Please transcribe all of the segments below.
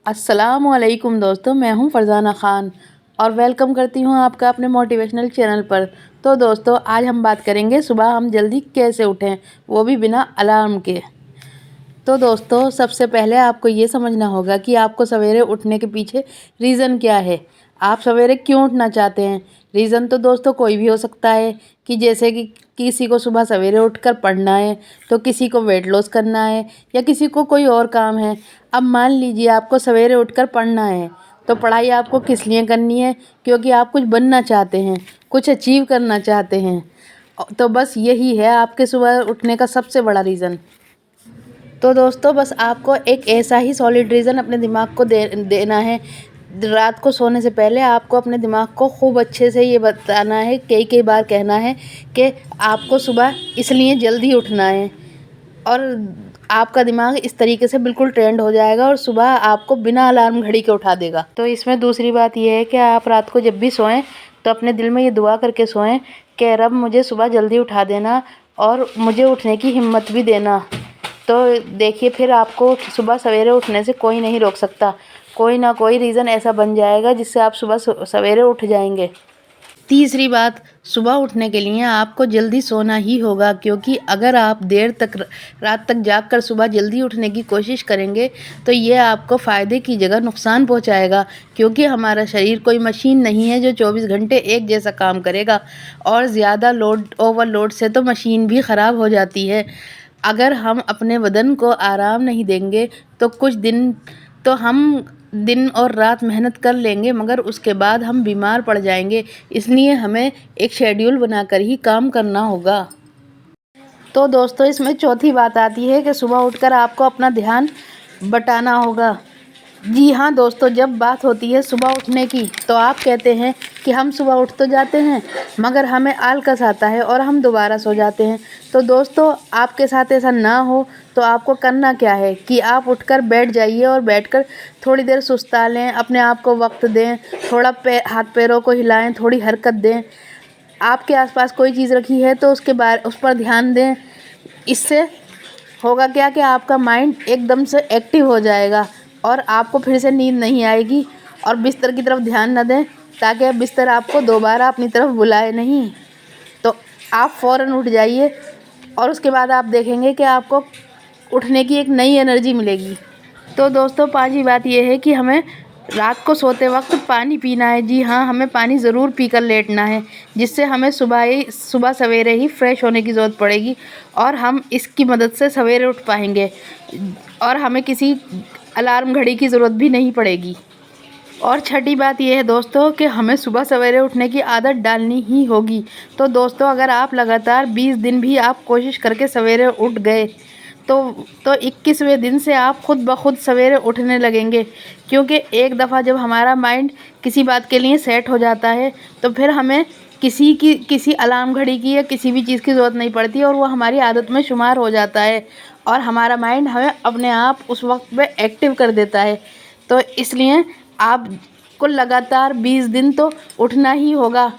अस्सलामुअलैकुम दोस्तों, मैं हूं फरजाना ख़ान और वेलकम करती हूं आपका अपने मोटिवेशनल चैनल पर। तो दोस्तों, आज हम बात करेंगे सुबह हम जल्दी कैसे उठें, वो भी बिना अलार्म के। तो दोस्तों, सबसे पहले आपको ये समझना होगा कि आपको सवेरे उठने के पीछे रीज़न क्या है। आप सवेरे क्यों उठना चाहते हैं? रीज़न तो दोस्तों कोई भी हो सकता है कि जैसे कि किसी को सुबह सवेरे उठकर पढ़ना है, तो किसी को वेट लॉस करना है या किसी को कोई और काम है। अब मान लीजिए आपको सवेरे उठकर पढ़ना है, तो पढ़ाई आपको किस लिए करनी है? क्योंकि आप कुछ बनना चाहते हैं, कुछ अचीव करना चाहते हैं। तो बस यही है आपके सुबह उठने का सबसे बड़ा रीज़न। तो दोस्तों, बस आपको एक ऐसा ही सॉलिड रीज़न अपने दिमाग को देना है। रात को सोने से पहले आपको अपने दिमाग को खूब अच्छे से ये बताना है, कई कई बार कहना है कि आपको सुबह इसलिए जल्दी उठना है। और आपका दिमाग इस तरीके से बिल्कुल ट्रेंड हो जाएगा और सुबह आपको बिना अलार्म घड़ी के उठा देगा। तो इसमें दूसरी बात यह है कि आप रात को जब भी सोएं तो अपने दिल में ये दुआ करके सोएं कि रब मुझे सुबह जल्दी उठा देना और मुझे उठने की हिम्मत भी देना। तो देखिए, फिर आपको सुबह सवेरे उठने से कोई नहीं रोक सकता। कोई ना कोई रीज़न ऐसा बन जाएगा जिससे आप सुबह सवेरे उठ जाएंगे। तीसरी बात, सुबह उठने के लिए आपको जल्दी सोना ही होगा, क्योंकि अगर आप देर तक रात तक जागकर सुबह जल्दी उठने की कोशिश करेंगे तो ये आपको फ़ायदे की जगह नुकसान पहुंचाएगा। क्योंकि हमारा शरीर कोई मशीन नहीं है जो 24 घंटे एक जैसा काम करेगा, और ज़्यादा ओवरलोड से तो मशीन भी ख़राब हो जाती है। अगर हम अपने बदन को आराम नहीं देंगे तो कुछ दिन तो हम दिन और रात मेहनत कर लेंगे, मगर उसके बाद हम बीमार पड़ जाएंगे। इसलिए हमें एक शेड्यूल बनाकर ही काम करना होगा। तो दोस्तों, इसमें चौथी बात आती है कि सुबह उठकर आपको अपना ध्यान बटाना होगा। जी हाँ दोस्तों, जब बात होती है सुबह उठने की तो आप कहते हैं कि हम सुबह उठ तो जाते हैं मगर हमें आलस आता है और हम दोबारा सो जाते हैं। तो दोस्तों, आपके साथ ऐसा ना हो तो आपको करना क्या है कि आप उठकर बैठ जाइए और बैठकर थोड़ी देर सुस्ता लें, अपने आप को वक्त दें, थोड़ा हाथ पैरों को हिलाएं, थोड़ी हरकत दें। आपके आसपास कोई चीज़ रखी है तो उस पर ध्यान दें। इससे होगा क्या कि आपका माइंड एकदम से एक्टिव हो जाएगा और आपको फिर से नींद नहीं आएगी। और बिस्तर की तरफ ध्यान न दें, ताकि बिस्तर आपको दोबारा अपनी तरफ बुलाए नहीं। तो आप फ़ौरन उठ जाइए और उसके बाद आप देखेंगे कि आपको उठने की एक नई एनर्जी मिलेगी। तो दोस्तों, पांचवी बात यह है कि हमें रात को सोते वक्त पानी पीना है। जी हाँ, हमें पानी ज़रूर पीकर लेटना है, जिससे हमें सुबह सवेरे ही फ्रेश होने की ज़रूरत पड़ेगी और हम इसकी मदद से सवेरे उठ पाएंगे और हमें किसी अलार्म घड़ी की ज़रूरत भी नहीं पड़ेगी। और छठी बात यह है दोस्तों कि हमें सुबह सवेरे उठने की आदत डालनी ही होगी। तो दोस्तों, अगर आप लगातार 20 दिन भी आप कोशिश करके सवेरे उठ गए तो 21वें दिन से आप खुद ब खुद सवेरे उठने लगेंगे। क्योंकि एक दफ़ा जब हमारा माइंड किसी बात के लिए सेट हो जाता है तो फिर हमें किसी अलार्म घड़ी की या किसी भी चीज़ की ज़रूरत नहीं पड़ती और वो हमारी आदत में शुमार हो जाता है और हमारा माइंड हमें अपने आप उस वक्त पे एक्टिव कर देता है। तो इसलिए आपको लगातार 20 दिन तो उठना ही होगा।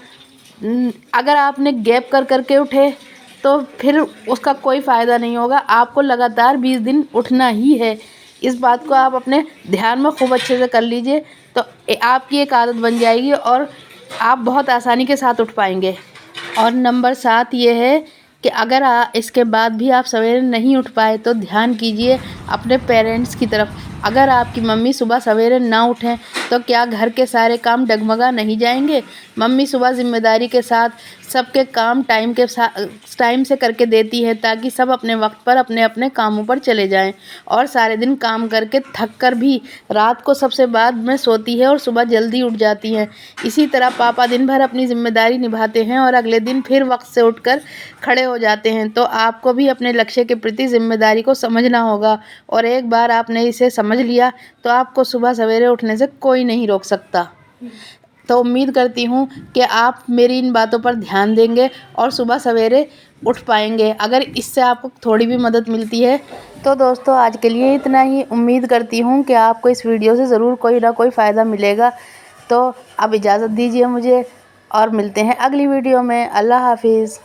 अगर आपने गैप कर करके उठे तो फिर उसका कोई फ़ायदा नहीं होगा। आपको लगातार 20 दिन उठना ही है। इस बात को आप अपने ध्यान में खूब अच्छे से कर लीजिए, तो आपकी एक आदत बन जाएगी और आप बहुत आसानी के साथ उठ पाएंगे। और नंबर 7 ये है कि अगर इसके बाद भी आप सवेरे नहीं उठ पाए तो ध्यान कीजिए अपने पेरेंट्स की तरफ। अगर आपकी मम्मी सुबह सवेरे ना उठें तो क्या घर के सारे काम डगमगा नहीं जाएंगे? मम्मी सुबह ज़िम्मेदारी के साथ सबके काम टाइम से करके देती है, ताकि सब अपने वक्त पर अपने अपने कामों पर चले जाएं और सारे दिन काम करके थक कर भी रात को सबसे बाद में सोती है और सुबह जल्दी उठ जाती हैं। इसी तरह पापा दिन भर अपनी ज़िम्मेदारी निभाते हैं और अगले दिन फिर वक्त से उठकर खड़े हो जाते हैं। तो आपको भी अपने लक्ष्य के प्रति ज़िम्मेदारी को समझना होगा, और एक बार आपने इसे समझ लिया तो आपको सुबह सवेरे उठने से कोई नहीं रोक सकता। तो उम्मीद करती हूँ कि आप मेरी इन बातों पर ध्यान देंगे और सुबह सवेरे उठ पाएंगे। अगर इससे आपको थोड़ी भी मदद मिलती है तो दोस्तों, आज के लिए इतना ही। उम्मीद करती हूँ कि आपको इस वीडियो से ज़रूर कोई ना कोई फ़ायदा मिलेगा। तो अब इजाज़त दीजिए मुझे और मिलते हैं अगली वीडियो में। अल्लाह हाफिज़।